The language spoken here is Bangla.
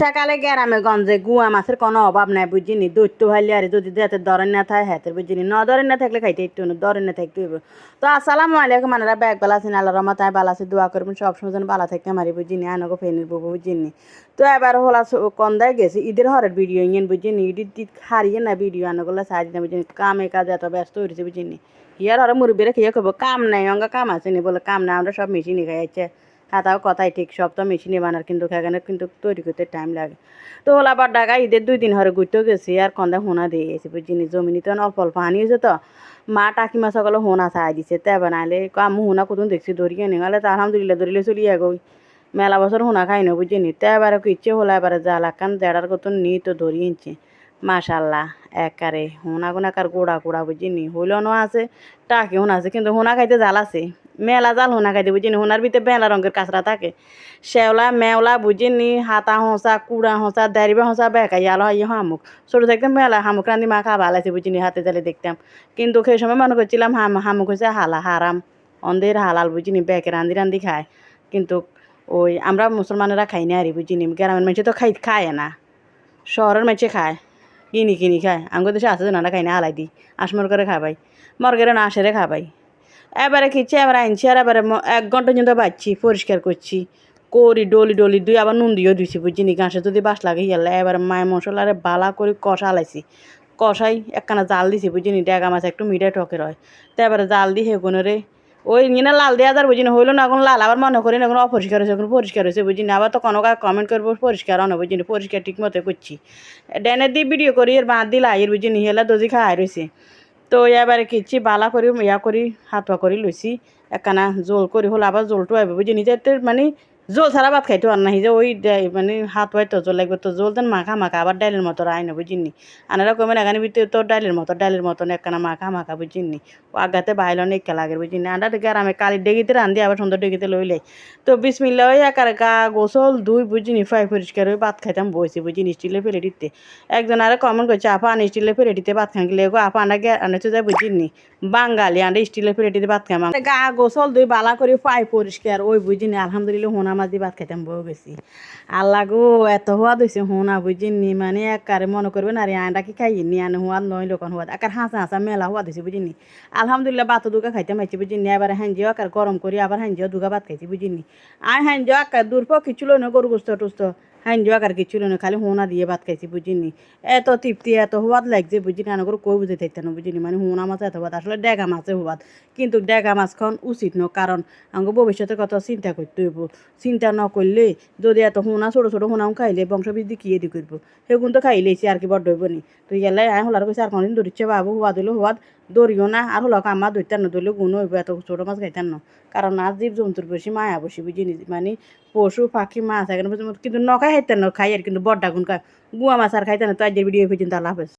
সকালে গ্রামে গঞ্জে গুয়া মাছের কোনো অভাব নাই বুঝিনি দৈত্য ভাইলে আর যদি যাতে ধরেন না থাকে হাতের বুঝিনি ন ধরেন না থাকলে খাইতে একটু ধরেন না থাকতে হইব। তো আসসালামু আলাইকুম মানারা ব্যাগ বালা আছেন আল্লাহ রহমত তাই বালা আছে দোয়া করবেন সবসময় যেন বালা থাকতে মারি বুঝিনি আনগো ফেনির বউ বুঝিনি। তো এবার হলা কন্দায় গেছি ঈদের হরের ভিডিও ইয়েন বুঝিনি ঈদ হারিয়ে না ভিডিও আনগুলো সাজ না বুঝিনি কামে কাজে এত ব্যস্ত হয়েছে বুঝিনি ইয়ার হরে মুরব্বীরা খেয়ে খাবো কাম নাই অঙ্গা কাম আছে নি বলে কাম নাই আমরা সব মেশিনে খাইছে হাতাও কথাই ঠিক সব তো মেশিনে বানার কিন্তু সেখানে কিন্তু তৈরি করতে টাইম লাগে। তো হলো আবার ঢাকা ঈদের 2 দিন হরে ঘুরতেও গেছি আর কন্দা হোনা দিয়ে গেছি বুঝিনি জমিনি তো অল্প অল্প পানি হয়েছে তো মা টাকিমা সকলে হোনা চাই দিছে তে বানাইলে আমি হোনা কতদিন দেখছি ধরিয়ে নিগালে তো আলহামদুলিল্লাহ ধরিলে চলিয়ে গই মেলা বছর হোনা খাই না বুঝিনি তে এবারে ইচ্ছে হলো এবারে জালাকান দেড়ার কত নি তো ধরিয়ে নিচ্ছে মাশাল্লাহ একারে হোনা গুনা কার গোড়া গোড়া বুঝিনি হইলও আছে টাকি হোনা আছে কিন্তু হোনা খাইতে জাল আছে মেলা জাল হোনা খাইতে বুঝিনি হোনার ভিতরে বেলা রঙের কাঁচরা থাকে শেওলা মেওলা বুঝিনি হাতা হোঁচা কুড়া হোঁচা দাঁড়িবা হোঁচা বেকাই আলো ইয়ে শামুক ছোটো থাকতে মেলা শামুক রান্ধি মা খাওয়া ভালো আছে বুঝিনি হাতে জালে দেখতাম কিন্তু সেই সময় মনে করছিলাম শামুক হচ্ছে হারাম অন্ধের হালাল বুঝিনি বেকে রান্ধি রান্ধি খায় কিন্তু ওই আমরা মুসলমানেরা খাই না আর বুঝিনি গ্রামের মানুষ তো খায় না শহরের মানুষে খায় কিনি কিনি খায় আমাদের দেশে আছে না খাই না হালাই দিই আসমর করে খাবাই মর্গেরে না আসেরে খাবাই এবারে কিচ্ছে এবার আনছি আর এবারে 1 ঘন্টা পর্যন্ত বাচ্ছি পরিষ্কার করছি করি ডলি দুই আবার নুন দিয়েও দিছি বুঝিনি গাছে যদি বাস লাগে ইয়ালে এবার মায় মশলারে বালা করে কষা লাইছি কষাই একখানা জাল দিছি বুঝিনি ডেগা মাছ একটু মিঠাই টকের হয় তো এবারে জাল দি হেগুনরে ওই নিয়ে লাল দেওয়া যার বুঝিনি হইলো না এখন লাল আবার মনে করি না এখন অপরিষ্কার হয়েছে এখন পরিষ্কার হয়েছে বুঝিনি আবার তো কোনো কমেন্ট করবো পরিষ্কার হয় না বুঝিনি পরিষ্কার ঠিক মতো করছি ডেনের দিয়ে ভিডিও করি এর বাঁধ দিলা এর বুঝিনি হেলা দজি খাওয়াই রয়েছে তো এবারে কিচ্ছি বালা করি ইয়া করি হাতোয়া করি লইছি একখানা জোল করি হলো আবার জোলটো আইব বুঝি নিজে মানে জোল ছাড়া ভাত খাইতে আর নাহি যে ওই মানে হাত হয় তো জোল লাগবে তো জোল দেন মাখা মাখা আবার ডাইলের মতো আইন বুঝিনি আনারা কমেন এখানে ভিতরে তো ডাইলের মতন একখানা মাখা মাখা বুঝিনি ও আগাতে বাইল অনেক লাগে বুঝিনি আন্ডা গ্রামে কালির ডেগিতে রান্ধি আবার সুন্দর ডেগিতে লইলে তো বিসমিল্লা ওই একার গা গোসল দুই বুঝিনি ফাই পরিষ্কার হয়ে ভাত খাইতাম বসে বুঝিনি স্টিলের ফেলে দিতে একজন আরে কমেন্ট করছে আপা আনে স্টিলের ফেলে দিতে ভাত খান গেলে গো আপা আনা আনে তো যাই বুঝিনি বাঙালি আন্ডা স্টিলের ফেলে দিতে ভাত খাম গা গোসল দুই বালা করে ফাই পরিষ্কার ওই বুঝিনি আলহামদুলিল্লাহ হোনা মাছ দিয়ে ভাত খাইতাম বউ গেছি আল্লাহ গো এত হওয়া দিছে হোনা বুঝিনি মানে একারে মনে করবেন আরে আন্ডা কি খাইনি আনে হওয়া নয় লোকন হওয়া একার হাঁসা হাঁসা মেলা হওয়া দিছে বুঝিনি আলহামদুলিল্লাহ ভাত দুগা খাইতাম আইছি বুঝিনি এবার হ্যাঞ্জিও একার গরম করি আবার হ্যাঞ্জিও দুগা ভাত খাইছি বুঝিনি আর হ্যাঞ্জিও একার দূর পর কিছু লই না গরু গোস্ত টুস্ত হ্যাঞ্জিও একার কিছু লই না খালি হোনা দিয়ে ভাত খাইছি বুঝিনি এত তৃপ্তি এত হওয়াত লাগছে বুঝিনি আনে করে কই বুঝে থাকতাম বুঝিনি মানে হোনা মাছ এত হওয়াত আসলে ডেগা মাছে হওয়াত কিন্তু ডেগা মাছখন উচিত ন কারণ আমাকে ভবিষ্যতের কথা চিন্তা করতে হইব চিন্তা ন করলে যদি এত হোনা ছোটো ছোটো হোনাও খাইলে বংশবৃদ্ধি কি এদি করবো সেগুন তো খাইলেছি আর কি বড্ড হইব নি তো গেলে আয় হলার কইছে আর কোনদিন ধরিচ্ছে বাবু হওয়া দিল হওয়াত দৌড়িও না আর হলো আমার ধরতাম না ধরলে গুণ হইব এত ছোটো মাছ খাইতাম না কারণ আজ জীব জন্তুর বেশি মায়া বসি বুঝিনি মানে পশু পাখি মাছ এখানে কিন্তু নখাই খাইতেন না খাই আর কিন্তু বড্ডা গুণ খায় গুয়া মাছ আর খাইতেন না তো আজকের ভিডিও পর্যন্ত আল্লাহ হাফেজ।